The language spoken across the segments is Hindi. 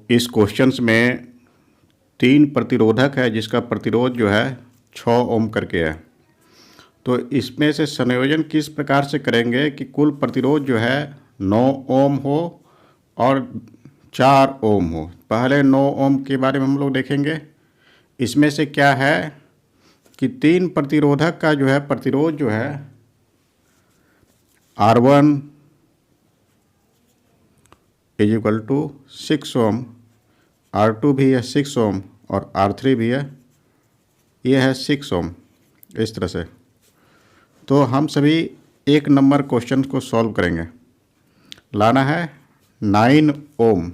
इस क्वेश्चंस में 3 प्रतिरोधक है जिसका प्रतिरोध जो है 6 ओम करके है। तो इसमें से संयोजन किस प्रकार से करेंगे कि कुल प्रतिरोध जो है 9 ओम हो और 4 ओम हो। पहले 9 ओम के बारे में हम लोग देखेंगे। इसमें से क्या है कि 3 प्रतिरोधक का जो है प्रतिरोध जो है R1 is equal to 6 Om, R2 भी है 6 ओम और R3 भी है, ये है 6 ओम। इस तरह से तो हम सभी 1 नंबर क्वेश्चन को सॉल्व करेंगे। लाना है 9 ओम।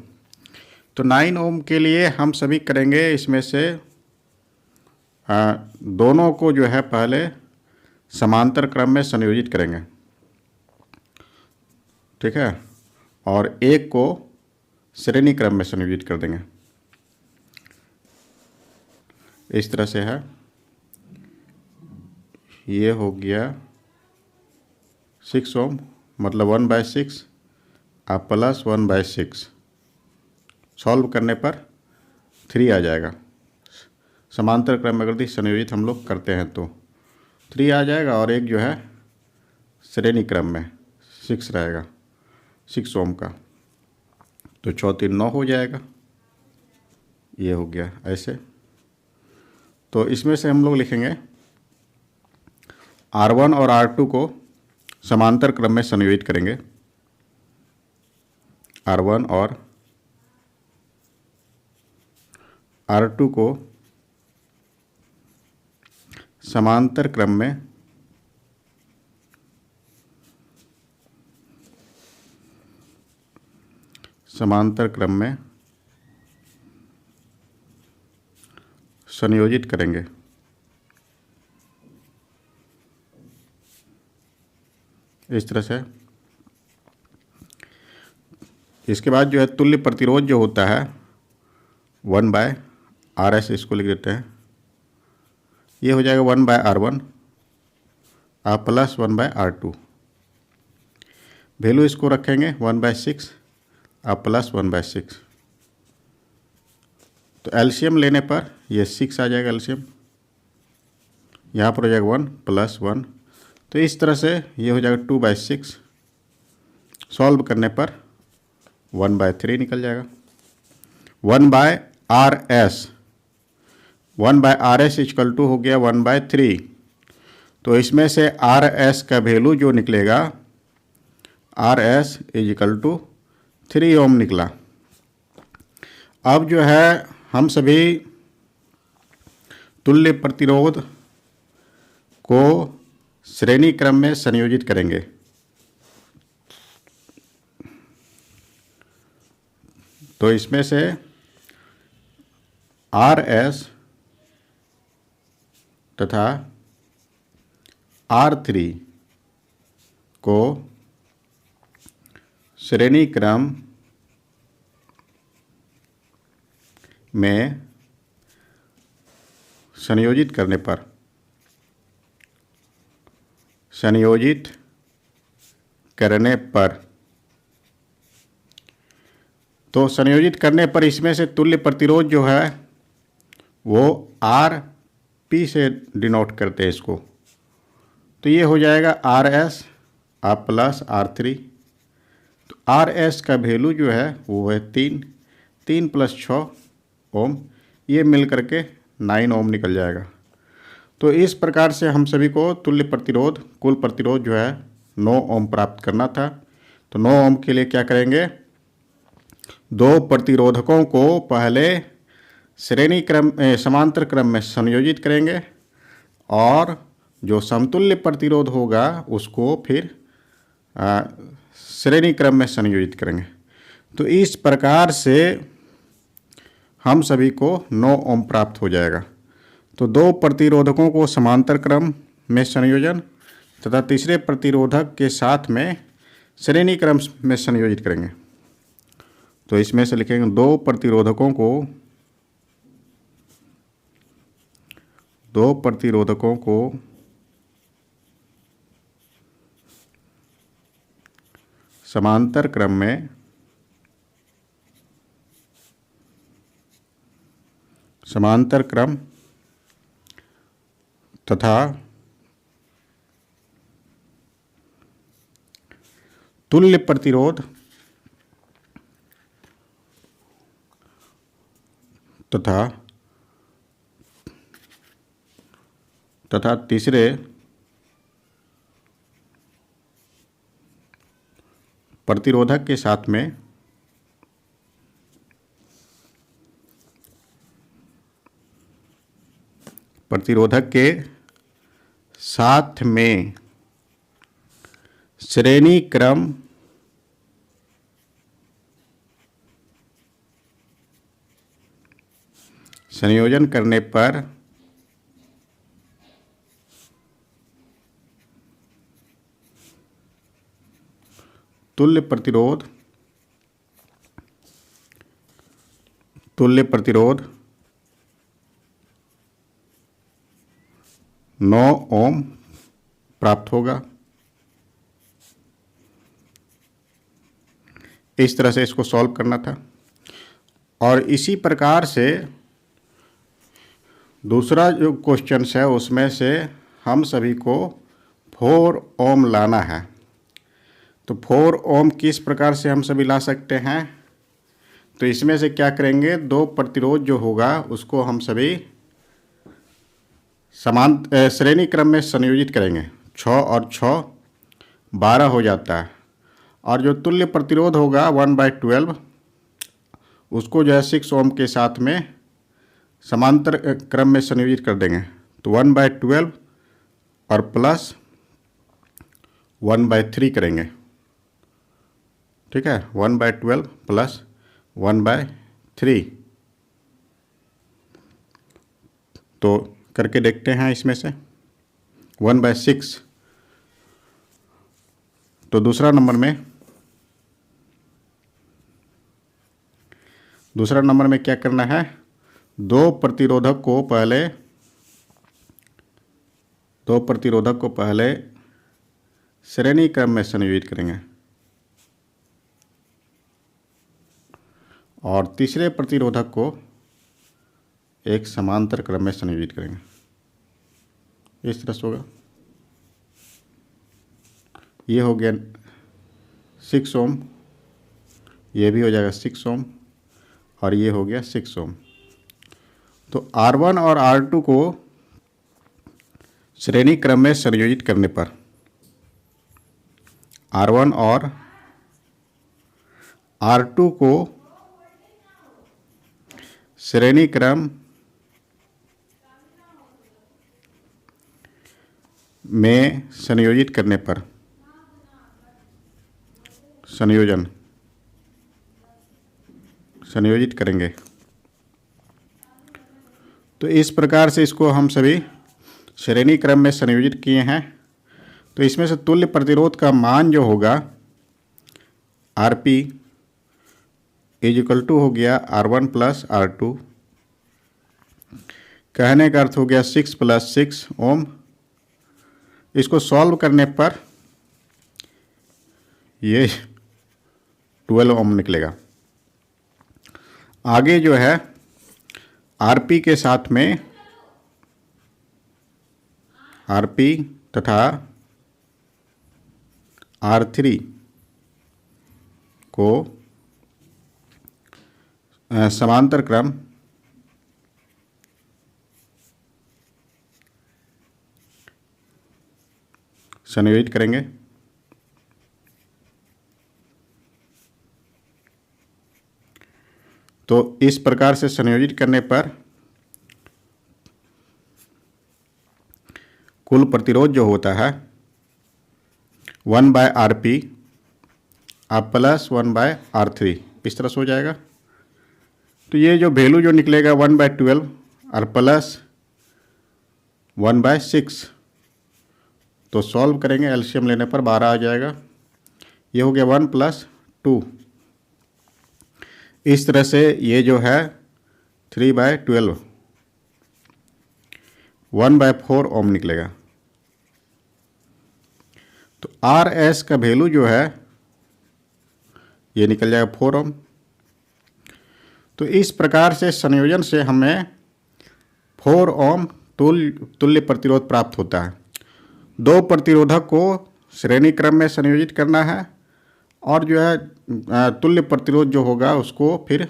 तो 9 ओम के लिए हम सभी करेंगे इसमें से दोनों को जो है पहले समांतर क्रम में संयोजित करेंगे, ठीक है, और एक को श्रेणी क्रम में संयोजित कर देंगे। इस तरह से है, ये हो गया 6 ओम, मतलब 1/6 आप प्लस 1/6 सॉल्व करने पर 3 आ जाएगा। समांतर क्रम में अगर संयोजित हम लोग करते हैं तो 3 आ जाएगा, और एक जो है श्रेणी क्रम में 6 रहेगा, 6 ओम का, तो 4 3 9 हो जाएगा। ये हो गया ऐसे। तो इसमें से हम लोग लिखेंगे R1 और R2 को समांतर क्रम में संयोजित करेंगे। R1 और R2 को समांतर क्रम में संयोजित करेंगे। इस तरह से इसके बाद जो है तुल्य प्रतिरोध जो होता है 1/RS, इसको लिख देते हैं। ये हो जाएगा 1/R1 आप प्लस 1/R2। वैल्यू इसको रखेंगे 1/6 आप प्लस 1/6। तो एलसीएम लेने पर ये 6 आ जाएगा एलसीएम, यहाँ पर हो जाएगा 1 प्लस 1। तो इस तरह से ये हो जाएगा 2/6। सॉल्व करने पर 1/3 निकल जाएगा। 1/RS, 1/RS इक्वल टू हो गया 1/3। तो इसमें से RS का वैल्यू जो निकलेगा, RS इज इक्वल टू 3 ओम निकला। अब जो है हम सभी तुल्य प्रतिरोध को श्रेणी क्रम में संयोजित करेंगे। तो इसमें से RS तथा R3 को श्रेणी क्रम में संयोजित करने पर तो संयोजित करने पर इसमें से तुल्य प्रतिरोध जो है वो RP से डिनोट करते हैं इसको। तो ये हो जाएगा RS आप प्लस R3। तो RS का वैल्यू जो है वो है 3 प्लस 6 ओम, ये मिल करके 9 ओम निकल जाएगा। तो इस प्रकार से हम सभी को तुल्य प्रतिरोध, कुल प्रतिरोध जो है 9 ओम प्राप्त करना था। तो 9 ओम के लिए क्या करेंगे, 2 प्रतिरोधकों को पहले श्रेणी क्रम समांतर क्रम में संयोजित करेंगे, और जो समतुल्य प्रतिरोध होगा उसको फिर श्रेणी क्रम में संयोजित करेंगे। तो इस प्रकार से हम सभी को 9 ओम प्राप्त हो जाएगा। तो 2 प्रतिरोधकों को समांतर क्रम में संयोजन तथा तीसरे प्रतिरोधक के साथ में श्रेणी क्रम में संयोजित करेंगे। तो इसमें से लिखेंगे 2 प्रतिरोधकों को समांतर क्रम में समांतर क्रम तथा तुल्य प्रतिरोध तथा तीसरे प्रतिरोधक के साथ में श्रेणी क्रम संयोजन करने पर तुल्य प्रतिरोध 9 ओम प्राप्त होगा। इस तरह से इसको सॉल्व करना था। और इसी प्रकार से दूसरा जो क्वेश्चन है उसमें से हम सभी को 4 ओम लाना है। तो 4 ओम किस प्रकार से हम सभी ला सकते हैं? तो इसमें से क्या करेंगे, 2 प्रतिरोध जो होगा उसको हम सभी समान श्रेणी क्रम में संयोजित करेंगे। 6 और 6 12 हो जाता है। और जो तुल्य प्रतिरोध होगा 1/12 उसको जो है 6 ओम के साथ में समांतर क्रम में संयोजित कर देंगे। तो 1/12 और प्लस 1/3 करेंगे। ठीक है, 1/12 प्लस 1/3 तो करके देखते हैं। इसमें से 1/6 तो दूसरा नंबर में क्या करना है, 2 प्रतिरोधक को पहले श्रेणी क्रम में संयोजित करेंगे और तीसरे प्रतिरोधक को एक समांतर क्रम में संयोजित करेंगे। इस तरह से होगा। ये हो गया 6 ओम, ये भी हो जाएगा 6 ओम और ये हो गया 6 ओम। तो R1 और R2 को श्रेणी क्रम में संयोजित करने पर R1 और R2 को श्रेणी क्रम में संयोजित करने पर संयोजित करेंगे। तो इस प्रकार से इसको हम सभी श्रेणी क्रम में संयोजित किए हैं। तो इसमें से तुल्य प्रतिरोध का मान जो होगा Rp = हो गया R1 + R2। कहने का अर्थ हो गया 6 + 6 ओम। इसको सॉल्व करने पर ये 12 ओम निकलेगा। आगे जो है Rp के साथ में Rp तथा R3 को समांतर क्रम संयोजित करेंगे। तो इस प्रकार से संयोजित करने पर कुल प्रतिरोध जो होता है 1/Rp प्लस 1/R3 इस तरह से हो जाएगा। तो ये जो वैल्यू जो निकलेगा 1/12 और प्लस 1/6 तो सॉल्व करेंगे, एलसीएम लेने पर 12 आ जाएगा। ये हो गया 1 + 2। इस तरह से ये जो है 3/12 1/4 ओम निकलेगा। तो RS का वैल्यू जो है ये निकल जाएगा 4 ओम। तो इस प्रकार से संयोजन से हमें 4 ओम तुल्य प्रतिरोध प्राप्त होता है। दो प्रतिरोधक को श्रेणी क्रम में संयोजित करना है और जो है तुल्य प्रतिरोध जो होगा उसको फिर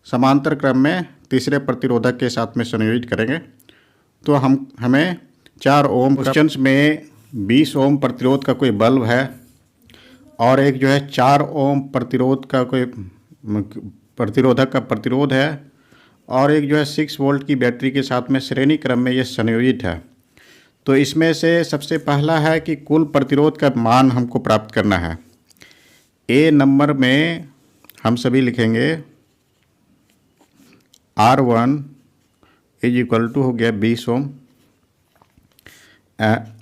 समांतर क्रम में तीसरे प्रतिरोधक के साथ में संयोजित करेंगे। तो हमें 4 ओम क्वेश्चंस में 20 ओम प्रतिरोध का कोई बल्ब है और एक जो है 4 ओम प्रतिरोध का कोई प्रतिरोधक का प्रतिरोध है और एक जो है 6 वोल्ट की बैटरी के साथ में श्रेणी क्रम में ये संयोजित है। तो इसमें से सबसे पहला है कि कुल प्रतिरोध का मान हमको प्राप्त करना है। ए नंबर में हम सभी लिखेंगे R1 इज इक्वल टू हो गया 20 ओम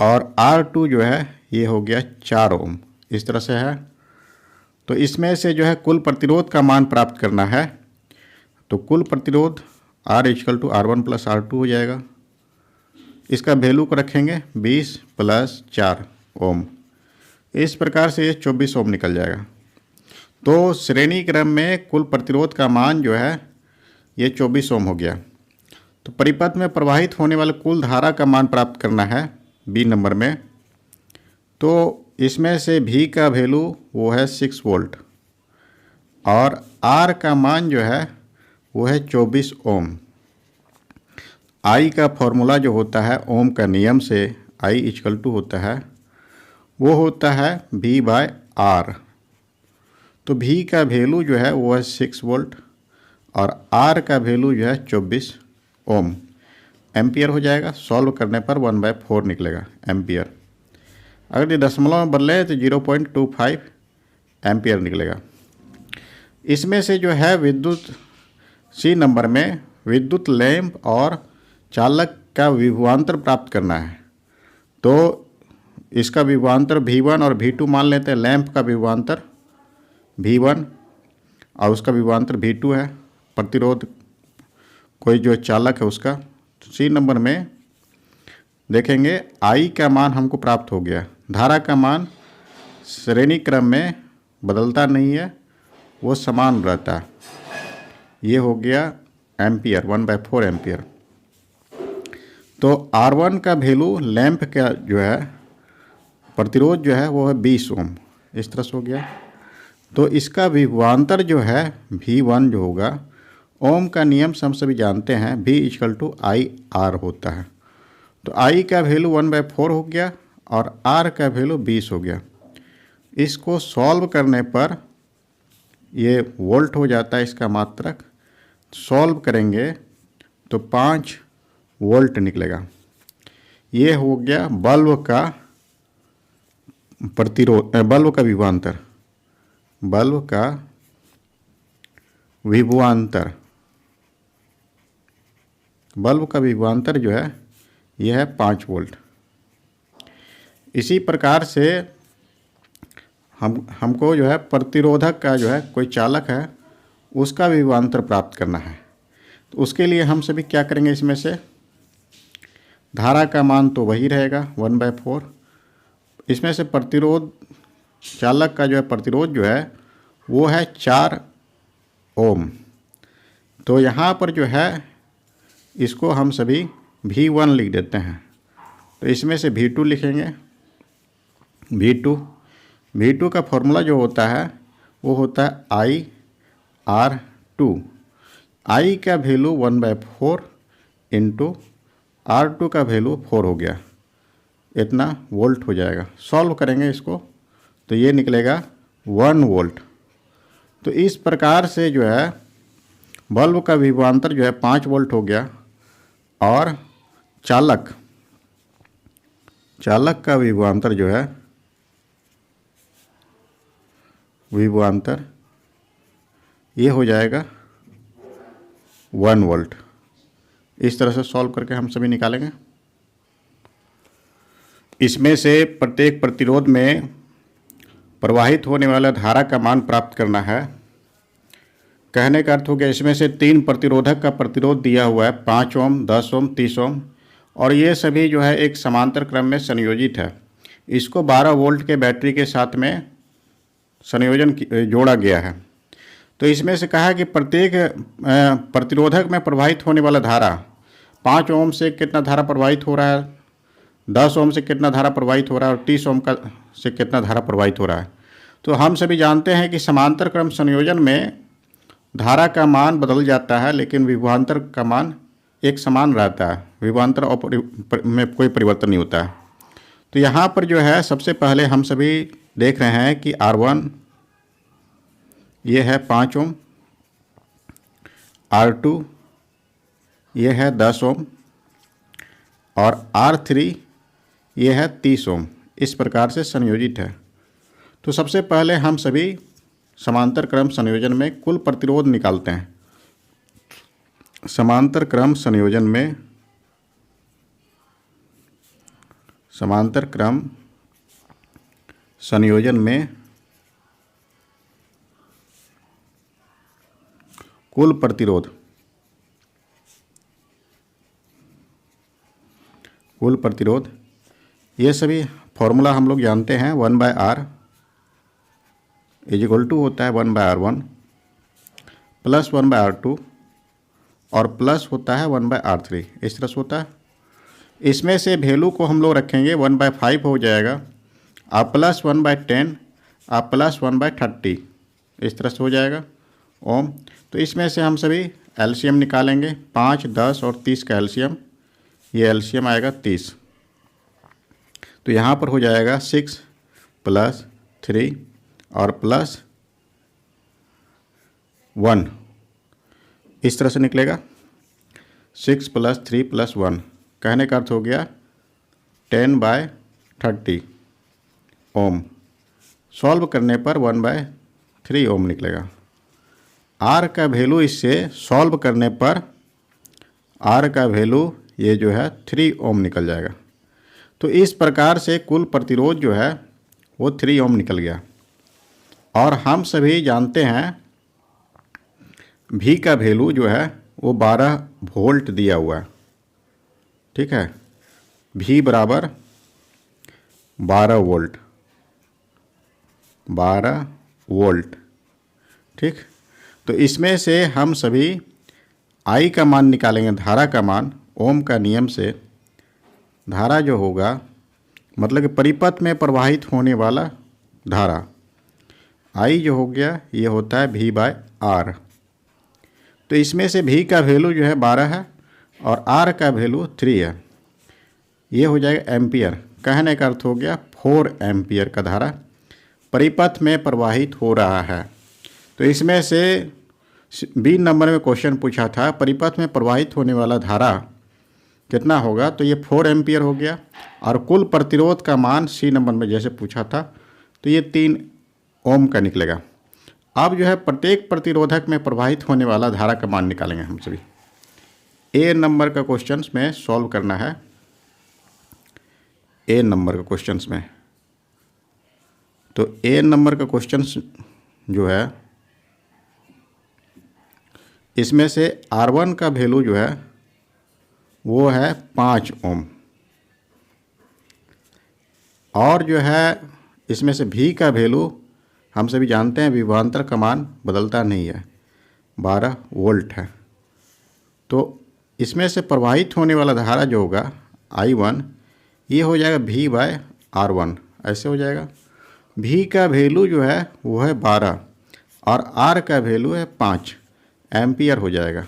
और R2 जो है ये हो गया 4 ओम, इस तरह से है। तो इसमें से जो है कुल प्रतिरोध का मान प्राप्त करना है। तो कुल प्रतिरोध R equal to R1 plus R2 हो जाएगा। इसका वैल्यू को रखेंगे 20 प्लस 4 ओम, इस प्रकार से ये 24 ओम निकल जाएगा। तो श्रेणी क्रम में कुल प्रतिरोध का मान जो है ये 24 ओम हो गया। तो परिपथ में प्रवाहित होने वाले कुल धारा का मान प्राप्त करना है बी नंबर में। तो इसमें से भी का वैल्यू वो है 6 वोल्ट और आर का मान जो है वो है 24 ओम। आई का फॉर्मूला जो होता है ओम का नियम से आई इक्वल टू होता है वो होता है V बाय आर। तो V का वैल्यू जो है वो है 6 वोल्ट और R का वैल्यू जो है 24 ओम एम्पियर हो जाएगा। सॉल्व करने पर 1/4 निकलेगा एम्पियर। अगर ये दशमलव में बदले तो 0.25 एम्पियर निकलेगा। इसमें से जो है विद्युत सी नंबर में विद्युत लैंप और चालक का विभवांतर प्राप्त करना है। तो इसका विभवांतर V1 और V2 मान लेते हैं। लैंप का विभवांतर V1 और उसका विभवांतर V2 है। प्रतिरोध कोई जो चालक है उसका। सी नंबर में देखेंगे I का मान हमको प्राप्त हो गया। धारा का मान श्रेणी क्रम में बदलता नहीं है, वो समान रहता है। ये हो गया एम्पियर 1/4 एम्पियर। तो R1 का वैल्यू लैंप का जो है प्रतिरोध जो है वो है 20 ओम, इस तरह से हो गया। तो इसका विभवांतर जो है V1 जो होगा, ओम का नियम से हम सभी जानते हैं V equal to I R होता है। तो I का वैल्यू 1/4 हो गया और R का वैल्यू 20 हो गया। इसको सॉल्व करने पर ये वोल्ट हो जाता है इसका मात्रक। सॉल्व करेंगे तो 5 वोल्ट निकलेगा। ये हो गया बल्ब का प्रतिरोध, बल्ब का विभवांतर। बल्ब का विभवांतर, बल्ब का विभवांतर जो है यह है 5 वोल्ट। इसी प्रकार से हमको जो है प्रतिरोधक का जो है कोई चालक है उसका विभवांतर प्राप्त करना है। तो उसके लिए हम सभी क्या करेंगे, इसमें से धारा का मान तो वही रहेगा 1/4। इसमें से प्रतिरोध चालक का जो है प्रतिरोध जो है वो है 4 ओम। तो यहाँ पर जो है इसको हम सभी V1 लिख देते हैं। तो इसमें से V2 लिखेंगे। V2 का फॉर्मूला जो होता है वो होता है IR2। I का वैल्यू 1/4 इंटू R2 का वैल्यू 4 हो गया, इतना वोल्ट हो जाएगा। सॉल्व करेंगे इसको तो ये निकलेगा 1 वोल्ट। तो इस प्रकार से जो है बल्ब का विभवांतर जो है 5 वोल्ट हो गया और चालक का विभवांतर जो है विभवांतर ये हो जाएगा 1 वोल्ट। इस तरह से सॉल्व करके हम सभी निकालेंगे। इसमें से प्रत्येक प्रतिरोध में प्रवाहित होने वाला धारा का मान प्राप्त करना है। कहने का अर्थ हो गया इसमें से 3 प्रतिरोधक का प्रतिरोध दिया हुआ है 5 ओम, 10 ओम, 30 ओम और ये सभी जो है एक समांतर क्रम में संयोजित है। इसको 12 वोल्ट के बैटरी के साथ में संयोजन जोड़ा गया है। तो इसमें से कहा कि प्रत्येक प्रतिरोधक में प्रवाहित होने वाला धारा 5 ओम से कितना धारा प्रवाहित हो रहा है, 10 ओम से कितना धारा प्रवाहित हो रहा है और 30 ओम का से कितना धारा प्रवाहित हो रहा है। तो हम सभी जानते हैं कि समांतर क्रम संयोजन में धारा का मान बदल जाता है, लेकिन विभवांतर का मान एक समान रहता है, विभवांतर में कोई परिवर्तन नहीं होता है। तो यहाँ पर जो है सबसे पहले हम सभी देख रहे हैं कि R1 ये है 5 ओम, R2 ये है 10 ओम और R3 ये है 30 ओम। इस प्रकार से संयोजित है। तो सबसे पहले हम सभी समांतर क्रम संयोजन में कुल प्रतिरोध निकालते हैं। समांतर क्रम संयोजन में कुल प्रतिरोध ये सभी फॉर्मूला हम लोग जानते हैं। 1/R = होता है 1/R1 प्लस 1/R2 और प्लस होता है 1/R3, इस तरह से होता है। इसमें से वैल्यू को हम लोग रखेंगे 1/5 हो जाएगा, आप प्लस 1/10, आप प्लस 1/30, इस तरह से हो जाएगा ओम। तो इसमें से हम सभी एलसीएम निकालेंगे, 5, 10 और 30 का एलसीएम, ये एलसीएम आएगा 30। तो यहाँ पर हो जाएगा 6 + 3 और प्लस 1, इस तरह से निकलेगा 6 + 3 + 1, कहने का अर्थ हो गया 10/30 ओम। सॉल्व करने पर 1/3 ओम निकलेगा। आर का वैल्यू इससे सॉल्व करने पर आर का वैल्यू ये जो है 3 ओम निकल जाएगा। तो इस प्रकार से कुल प्रतिरोध जो है वो 3 ओम निकल गया। और हम सभी जानते हैं V का वैल्यू जो है वो 12 वोल्ट दिया हुआ है, ठीक है। V = 12 वोल्ट, ठीक। तो इसमें से हम सभी I का मान निकालेंगे, धारा का मान। ओम का नियम से धारा जो होगा, मतलब कि परिपथ में प्रवाहित होने वाला धारा, I जो हो गया ये होता है V/R। तो इसमें से V का वैल्यू जो है 12 है और R का वैल्यू 3 है, ये हो जाएगा एम्पियर। कहने का अर्थ हो गया 4 एम्पियर का धारा परिपथ में प्रवाहित हो रहा है। तो इसमें से B नंबर में क्वेश्चन पूछा था परिपथ में प्रवाहित होने वाला धारा कितना होगा, तो ये 4 एम्पियर हो गया। और कुल प्रतिरोध का मान C नंबर में जैसे पूछा था तो ये 3 ओम का निकलेगा। अब जो है प्रत्येक प्रतिरोधक में प्रवाहित होने वाला धारा का मान निकालेंगे हम सभी। A नंबर का क्वेश्चन में सॉल्व करना है, A नंबर का क्वेश्चन में। तो A नंबर का क्वेश्चन जो है इसमें से R1 का वैल्यू जो है वो है 5 ओम और जो है इसमें से V का वैल्यू हम सभी जानते हैं विभवांतर का मान बदलता नहीं है, 12 वोल्ट है। तो इसमें से प्रवाहित होने वाला धारा जो होगा I1 ये हो जाएगा V/R1, ऐसे हो जाएगा। V का वैल्यू जो है वो है 12 और R का वैल्यू है 5 एम्पियर हो जाएगा।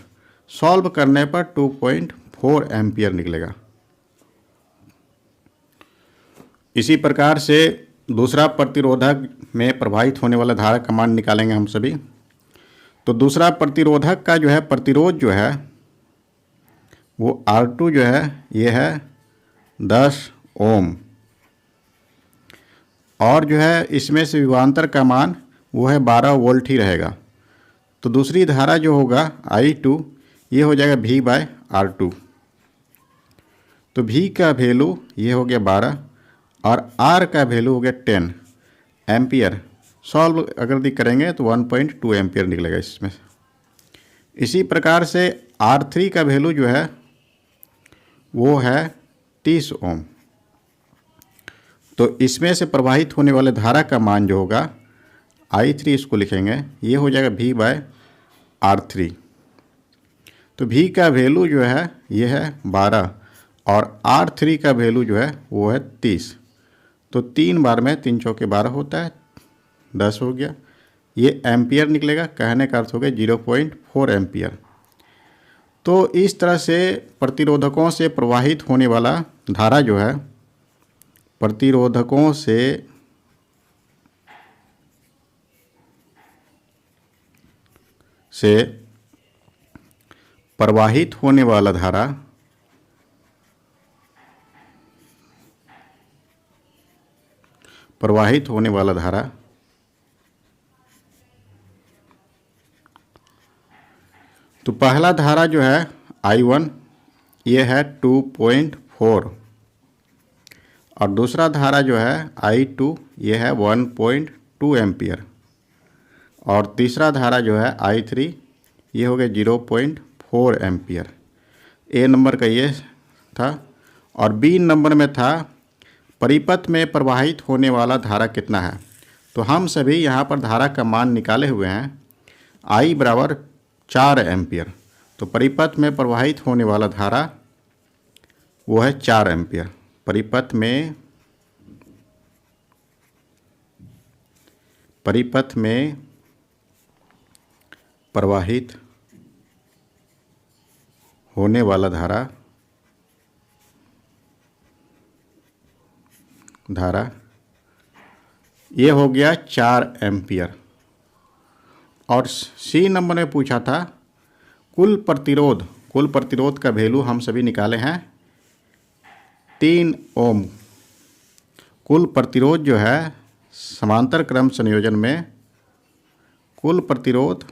सॉल्व करने पर 2.4 एम्पियर निकलेगा। इसी प्रकार से दूसरा प्रतिरोधक में प्रवाहित होने वाला धारा का मान निकालेंगे हम सभी। तो दूसरा प्रतिरोधक का जो है प्रतिरोध जो है वो R2 जो है ये है 10 ओम और जो है इसमें से विभवांतर का मान वो है 12 वोल्ट ही रहेगा। तो दूसरी धारा जो होगा I2 ये हो जाएगा V/R2। तो V का वैल्यू ये हो गया 12 और R का वैल्यू हो गया 10 एम्पियर। सॉल्व अगर करेंगे तो 1.2 एम्पियर निकलेगा इसमें। इसी प्रकार से R3 का वैल्यू जो है वो है 30 ओम। तो इसमें से प्रवाहित होने वाले धारा का मान जो होगा I3 इसको लिखेंगे, ये हो जाएगा V/R3। तो V का वैल्यू जो है ये है 12 और R3 का वैल्यू जो है वो है 30। तो 3 बार में 3 चौके 12 होता है, 10 हो गया। ये एम्पियर निकलेगा, कहने का अर्थ हो गया 0.4 एम्पियर। तो इस तरह से प्रतिरोधकों से प्रवाहित होने वाला धारा जो है, प्रतिरोधकों से प्रवाहित होने वाला धारा तो पहला धारा जो है I1 ये है 2.4 और दूसरा धारा जो है I2 ये है 1.2 एम्पियर और तीसरा धारा जो है I3 ये हो गया 0.4 एम्पियर। ए नंबर का ये था। और बी नंबर में था परिपथ में प्रवाहित होने वाला धारा कितना है। तो हम सभी यहाँ पर धारा का मान निकाले हुए हैं, I बराबर 4 एम्पियर। तो परिपथ में प्रवाहित होने वाला धारा वो है 4 एम्पियर। परिपथ में प्रवाहित होने वाला धारा ये हो गया 4 एम्पियर। और सी नंबर में पूछा था कुल प्रतिरोध का वैल्यू हम सभी निकाले हैं 3 ओम। कुल प्रतिरोध जो है समांतर क्रम संयोजन में कुल प्रतिरोध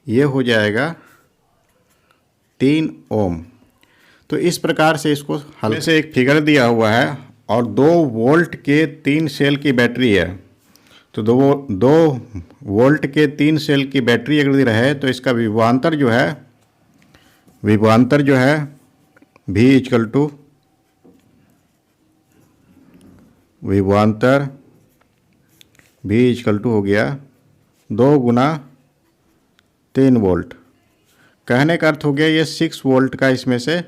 ये हो जाएगा 3 ओम। तो इस प्रकार से इसको हल से एक फिगर दिया हुआ है और 2 वोल्ट के 3 सेल की बैटरी है। तो 2 वोल्ट के 3 सेल की बैटरी अगर रहे तो इसका विभवांतर जो है V इक्वल टू हो गया 2 गुना 3 वोल्ट। कहने का अर्थ हो गया ये 6 वोल्ट का इसमें से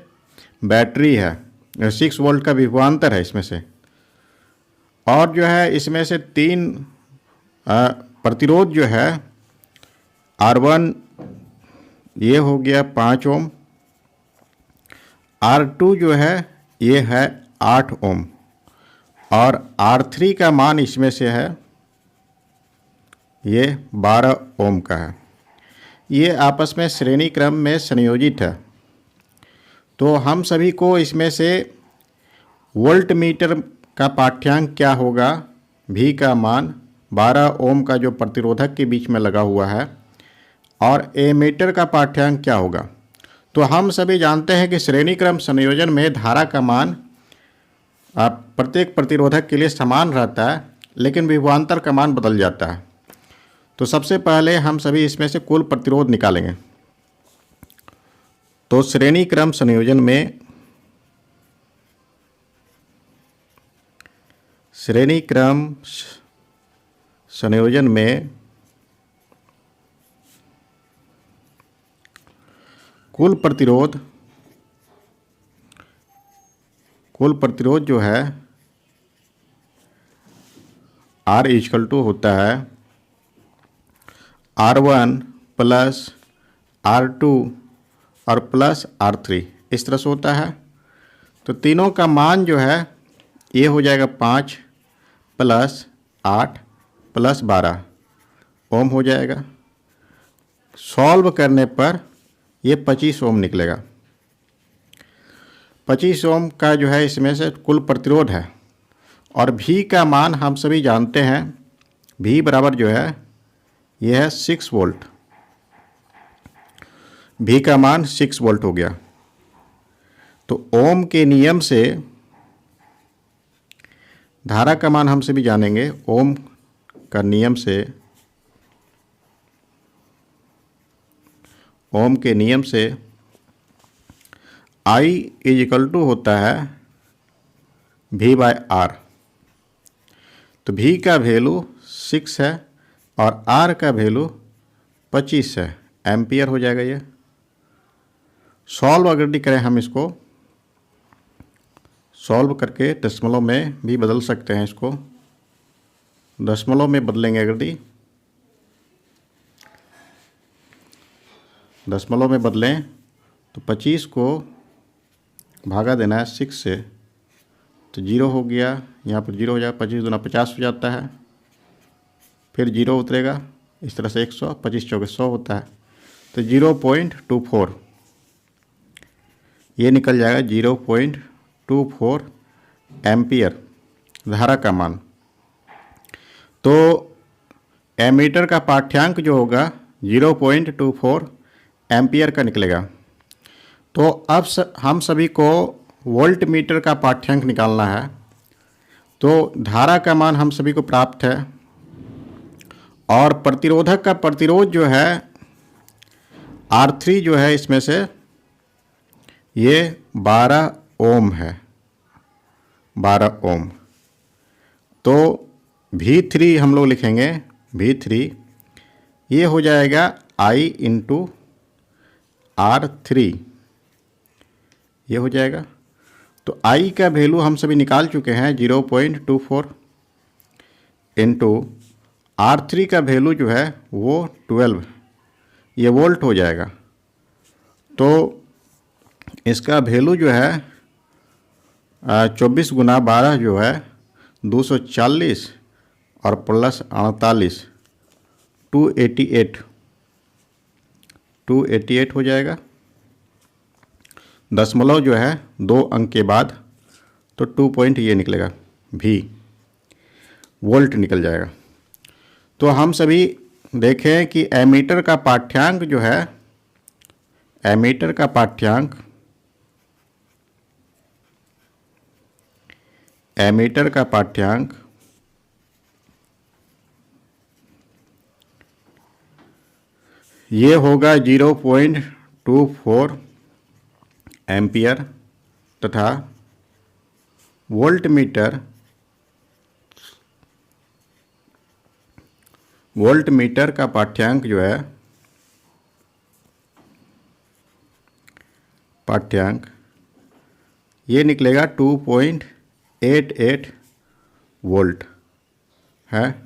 बैटरी है, 6 वोल्ट का विभवांतर है इसमें से। और जो है इसमें से 3 प्रतिरोध जो है R1 ये हो गया 5 ओम, R2 जो है ये है 8 ओम और R3 का मान इसमें से है ये 12 ओम का है। ये आपस में श्रेणी क्रम में संयोजित है। तो हम सभी को इसमें से वोल्ट मीटर का पाठ्यांक क्या होगा, V का मान 12 ओम का जो प्रतिरोधक के बीच में लगा हुआ है, और एमीटर का पाठ्यांक क्या होगा। तो हम सभी जानते हैं कि श्रेणी क्रम संयोजन में धारा का मान प्रत्येक प्रतिरोधक के लिए समान रहता है, लेकिन विभवांतर का मान बदल जाता है। तो सबसे पहले हम सभी इसमें से कुल प्रतिरोध निकालेंगे। तो श्रेणी क्रम संयोजन में कुल प्रतिरोध जो है R इक्वल टू होता है R1 प्लस R2 और प्लस R3, इस तरह से होता है। तो तीनों का मान जो है ये हो जाएगा 5 प्लस 8 प्लस 12 ओम हो जाएगा। सॉल्व करने पर ये 25 ओम निकलेगा। 25 ओम का जो है इसमें से कुल प्रतिरोध है। और V का मान हम सभी जानते हैं, V बराबर जो है ये है 6 वोल्ट। V का मान 6 वोल्ट हो गया। तो ओम के नियम से धारा का मान हम सभी जानेंगे। ओम का नियम से I इज इक्वल टू होता है V बाय R। तो V का वैल्यू 6 है और R का वैल्यू 25 है। एम्पियर हो जाएगा। ये सॉल्व अगर करें हम इसको, सॉल्व करके दशमलव में भी बदल सकते हैं। इसको दशमलव में बदलेंगे अगर दशमलव में बदलें तो 25 को भागा देना है 6 से, तो 0 हो गया। यहाँ पर 0 हो जाएगा, 25 दूना 50 हो जाता है, फिर 0 उतरेगा, इस तरह से 100, 25 चौके 100 होता है, तो 0.24 ये निकल जाएगा 0.24 एम्पियर धारा का मान। तो एमीटर का पाठ्यांक जो होगा 0.24 एम्पियर का निकलेगा। तो अब हम सभी को वोल्ट मीटर का पाठ्यांक निकालना है। तो धारा का मान हम सभी को प्राप्त है, और प्रतिरोधक का प्रतिरोध जो है R3 जो है, इसमें से ये 12 ओम है, 12 ओम। तो V3 हम लोग लिखेंगे, V3 ये हो जाएगा I इंटू R3, ये हो जाएगा। तो I का वैल्यू हम सभी निकाल चुके हैं 0.24 इंटू R3 का वैल्यू जो है वो 12, ये वोल्ट हो जाएगा। तो इसका वैल्यू जो है 24 गुना 12 जो है 240 और प्लस 48 288 हो जाएगा। दशमलव जो है 2 अंक के बाद, तो 2 पॉइंट ये निकलेगा, भी वोल्ट निकल जाएगा। तो हम सभी देखें कि एमीटर का पाठ्यांक जो है, एमीटर का पाठ्यांक, एमीटर का पाठ्यांक ये होगा 0.24 एम्पियर, तथा वोल्ट मीटर का पाठ्यांक जो है, पाठ्यांक ये निकलेगा 2.88 वोल्ट है।